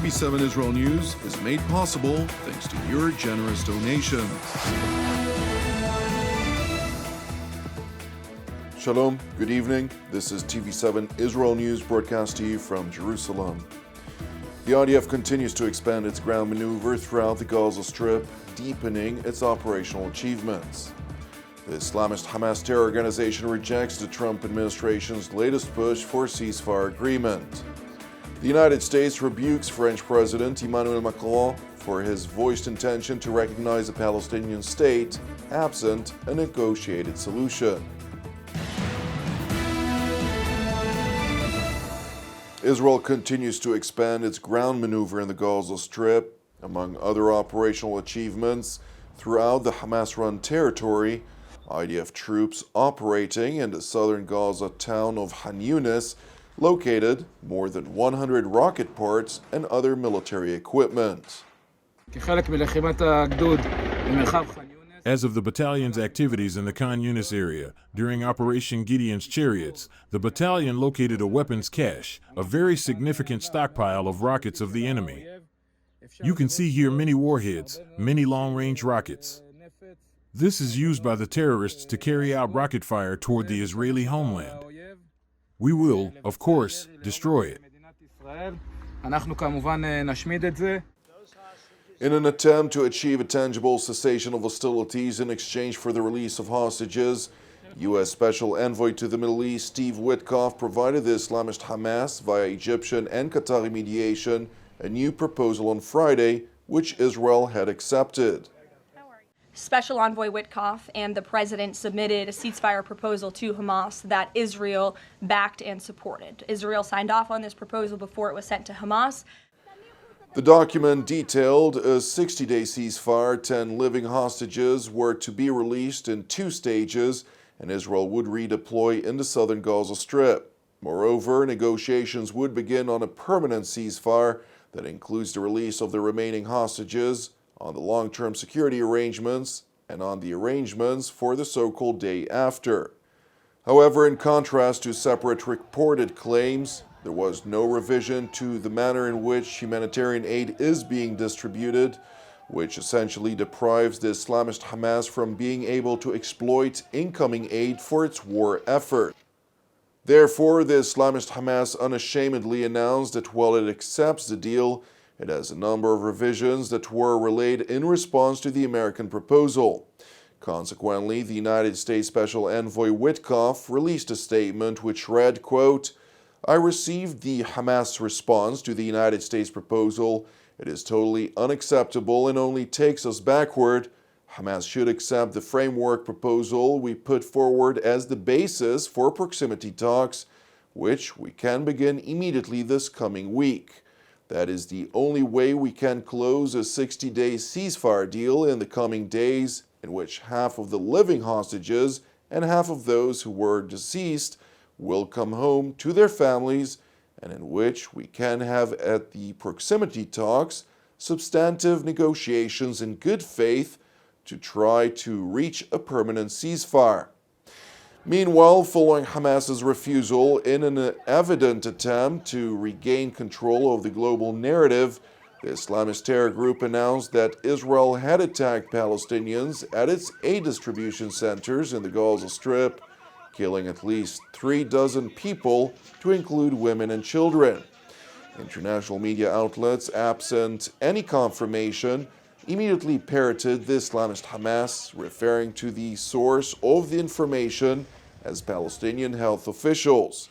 TV7 Israel News is made possible thanks to your generous donations. Shalom, good evening. This is TV7 Israel News broadcast to you from Jerusalem. The IDF continues to expand its ground maneuver throughout the Gaza Strip, deepening its operational achievements. The Islamist Hamas terror organization rejects the Trump administration's latest push for a ceasefire agreement. The United States rebukes French President Emmanuel Macron for his voiced intention to recognize a Palestinian state absent a negotiated solution. Israel continues to expand its ground maneuver in the Gaza Strip. Among other operational achievements, throughout the Hamas-run territory, IDF troops operating in the southern Gaza town of Khan Yunis located more than 100 rocket parts and other military equipment. As of the battalion's activities in the Khan Yunis area, during Operation Gideon's Chariots, the battalion located a weapons cache, a very significant stockpile of rockets of the enemy. You can see here many warheads, many long-range rockets. This is used by the terrorists to carry out rocket fire toward the Israeli homeland. We will, of course, destroy it. In an attempt to achieve a tangible cessation of hostilities in exchange for the release of hostages, U.S. Special Envoy to the Middle East Steve Witkoff provided the Islamist Hamas, via Egyptian and Qatari mediation, a new proposal on Friday, which Israel had accepted. Special Envoy Witkoff and the President submitted a ceasefire proposal to Hamas that Israel backed and supported. Israel signed off on this proposal before it was sent to Hamas. The document detailed a 60-day ceasefire. 10 living hostages were to be released in 2 stages, and Israel would redeploy in the southern Gaza Strip. Moreover, negotiations would begin on a permanent ceasefire that includes the release of the remaining hostages, on the long-term security arrangements, and on the arrangements for the so-called day after. However, in contrast to separate reported claims, there was no revision to the manner in which humanitarian aid is being distributed, which essentially deprives the Islamist Hamas from being able to exploit incoming aid for its war effort. Therefore, the Islamist Hamas unashamedly announced that while it accepts the deal, it has a number of revisions that were relayed in response to the American proposal. Consequently, the United States Special Envoy Witkoff released a statement which read, quote, "I received the Hamas response to the United States proposal. It is totally unacceptable and only takes us backward. Hamas should accept the framework proposal we put forward as the basis for proximity talks, which we can begin immediately this coming week. That is the only way we can close a 60-day ceasefire deal in the coming days, in which half of the living hostages and half of those who were deceased will come home to their families, and in which we can have at the proximity talks substantive negotiations in good faith to try to reach a permanent ceasefire." Meanwhile, following Hamas's refusal in an evident attempt to regain control of the global narrative, the Islamist terror group announced that Israel had attacked Palestinians at its aid distribution centers in the Gaza Strip, killing at least 36 people, to include women and children. International media outlets, absent any confirmation, immediately parroted the Islamist Hamas, referring to the source of the information as Palestinian health officials.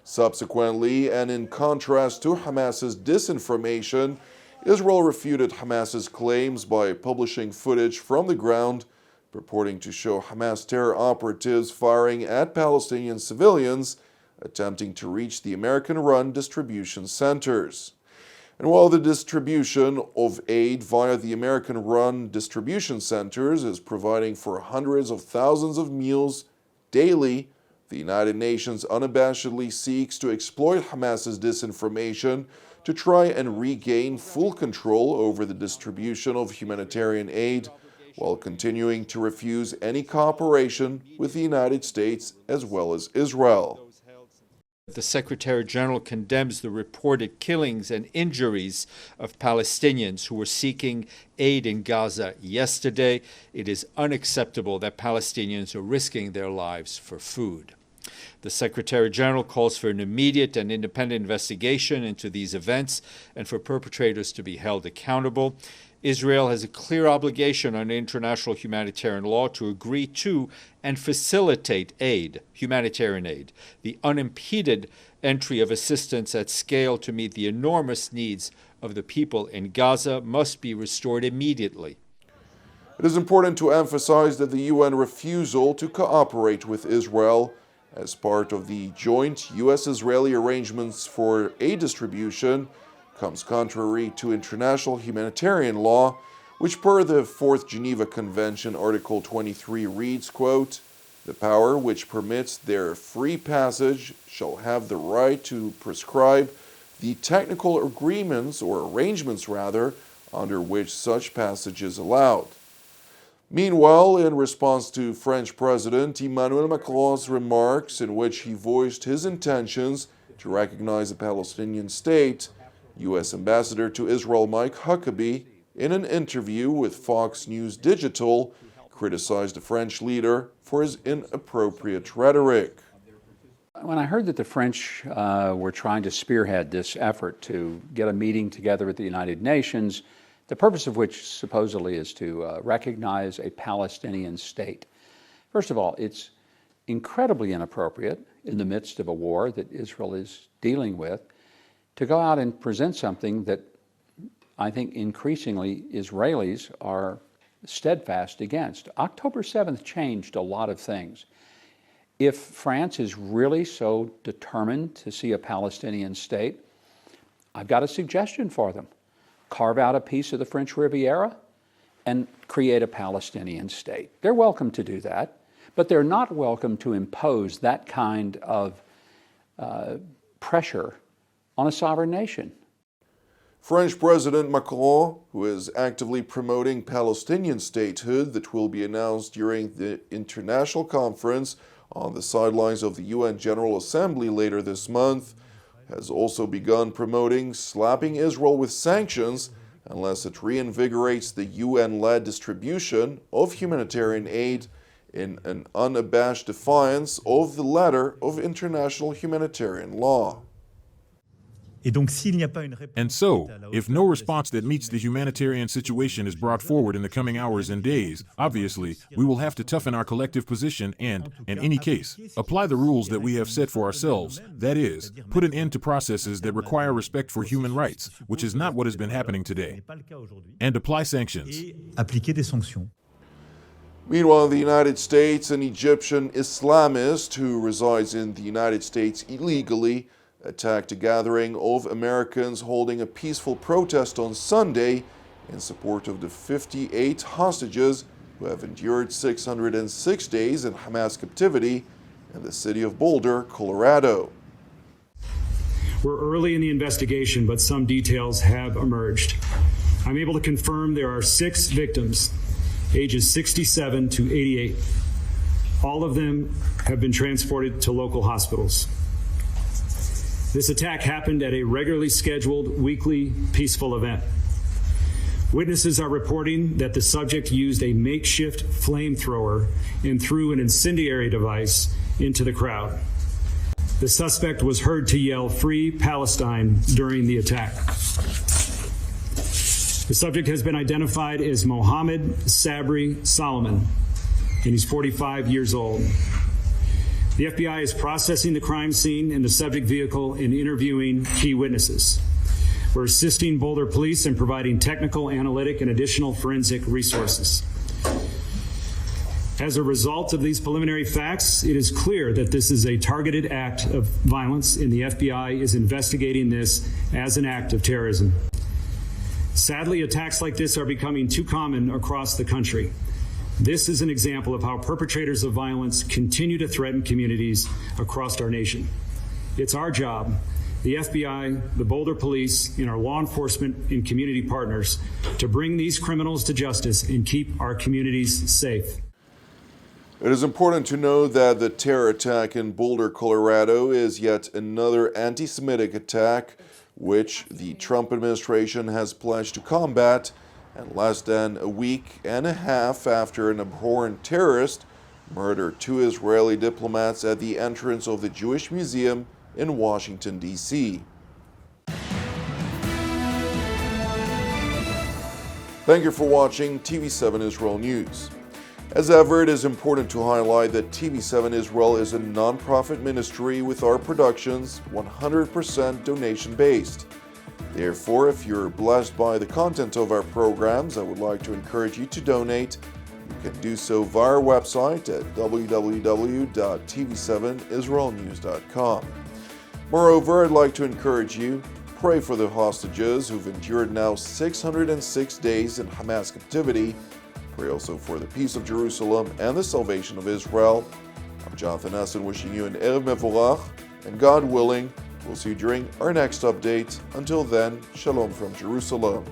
Subsequently, and in contrast to Hamas's disinformation, Israel refuted Hamas's claims by publishing footage from the ground purporting to show Hamas terror operatives firing at Palestinian civilians attempting to reach the American-run distribution centers. And while the distribution of aid via the American-run distribution centers is providing for hundreds of thousands of meals daily, the United Nations unabashedly seeks to exploit Hamas's disinformation to try and regain full control over the distribution of humanitarian aid, while continuing to refuse any cooperation with the United States as well as Israel. The Secretary General condemns the reported killings and injuries of Palestinians who were seeking aid in Gaza yesterday. It is unacceptable that Palestinians are risking their lives for food. The Secretary General calls for an immediate and independent investigation into these events and for perpetrators to be held accountable. Israel has a clear obligation under international humanitarian law to agree to and facilitate aid, humanitarian aid, the unimpeded entry of assistance at scale to meet the enormous needs of the people in Gaza must be restored immediately. It is important to emphasize that the UN refusal to cooperate with Israel as part of the joint U.S.-Israeli arrangements for aid distribution comes contrary to international humanitarian law, which per the Fourth Geneva Convention, Article 23 reads, quote, "The power which permits their free passage shall have the right to prescribe the technical agreements or arrangements rather under which such passage is allowed." Meanwhile, in response to French President Emmanuel Macron's remarks in which he voiced his intentions to recognize a Palestinian state, U.S. Ambassador to Israel Mike Huckabee, in an interview with Fox News Digital, criticized the French leader for his inappropriate rhetoric. When I heard that the French were trying to spearhead this effort to get a meeting together at the United Nations, the purpose of which supposedly is to recognize a Palestinian state. First of all, it's incredibly inappropriate in the midst of a war that Israel is dealing with to go out and present something that I think increasingly Israelis are steadfast against. October 7th changed a lot of things. If France is really so determined to see a Palestinian state, I've got a suggestion for them. Carve out a piece of the French Riviera and create a Palestinian state. They're welcome to do that, but they're not welcome to impose that kind of pressure on a sovereign nation. French President Macron, who is actively promoting Palestinian statehood that will be announced during the international conference on the sidelines of the UN General Assembly later this month, has also begun promoting slapping Israel with sanctions unless it reinvigorates the UN-led distribution of humanitarian aid in an unabashed defiance of the letter of international humanitarian law. And so, if no response that meets the humanitarian situation is brought forward in the coming hours and days, obviously, we will have to toughen our collective position and, in any case, apply the rules that we have set for ourselves, that is, put an end to processes that require respect for human rights, which is not what has been happening today, and apply sanctions. Meanwhile, in the United States, an Egyptian Islamist who resides in the United States illegally attacked a gathering of Americans holding a peaceful protest on Sunday in support of the 58 hostages who have endured 606 days in Hamas captivity in the city of Boulder, Colorado. We're early in the investigation, but some details have emerged. I'm able to confirm there are 6 victims, ages 67 to 88. All of them have been transported to local hospitals. This attack happened at a regularly scheduled weekly peaceful event. Witnesses are reporting that the subject used a makeshift flamethrower and threw an incendiary device into the crowd. The suspect was heard to yell "Free Palestine" during the attack. The subject has been identified as Mohammed Sabri Solomon, and he's 45 years old. The FBI is processing the crime scene and the subject vehicle and interviewing key witnesses. We're assisting Boulder Police in providing technical, analytic, and additional forensic resources. As a result of these preliminary facts, it is clear that this is a targeted act of violence, and the FBI is investigating this as an act of terrorism. Sadly, attacks like this are becoming too common across the country. This is an example of how perpetrators of violence continue to threaten communities across our nation. It's our job, the FBI, the Boulder Police, and our law enforcement and community partners, to bring these criminals to justice and keep our communities safe. It is important to know that the terror attack in Boulder, Colorado is yet another anti-Semitic attack which the Trump administration has pledged to combat, and less than a week and a half after an abhorrent terrorist murdered 2 Israeli diplomats at the entrance of the Jewish Museum in Washington, D.C. Thank you for watching TV7 Israel News. As ever, it is important to highlight that TV7 Israel is a non-profit ministry with our productions 100% donation-based. Therefore, if you're blessed by the content of our programs, I would like to encourage you to donate. You can do so via our website at www.tv7israelnews.com. Moreover, I'd like to encourage you, pray for the hostages who've endured now 606 days in Hamas captivity. Pray also for the peace of Jerusalem and the salvation of Israel. I'm Jonathan Essen wishing you an Erev Mevorach, and God willing, we'll see you during our next update. Until then, Shalom from Jerusalem.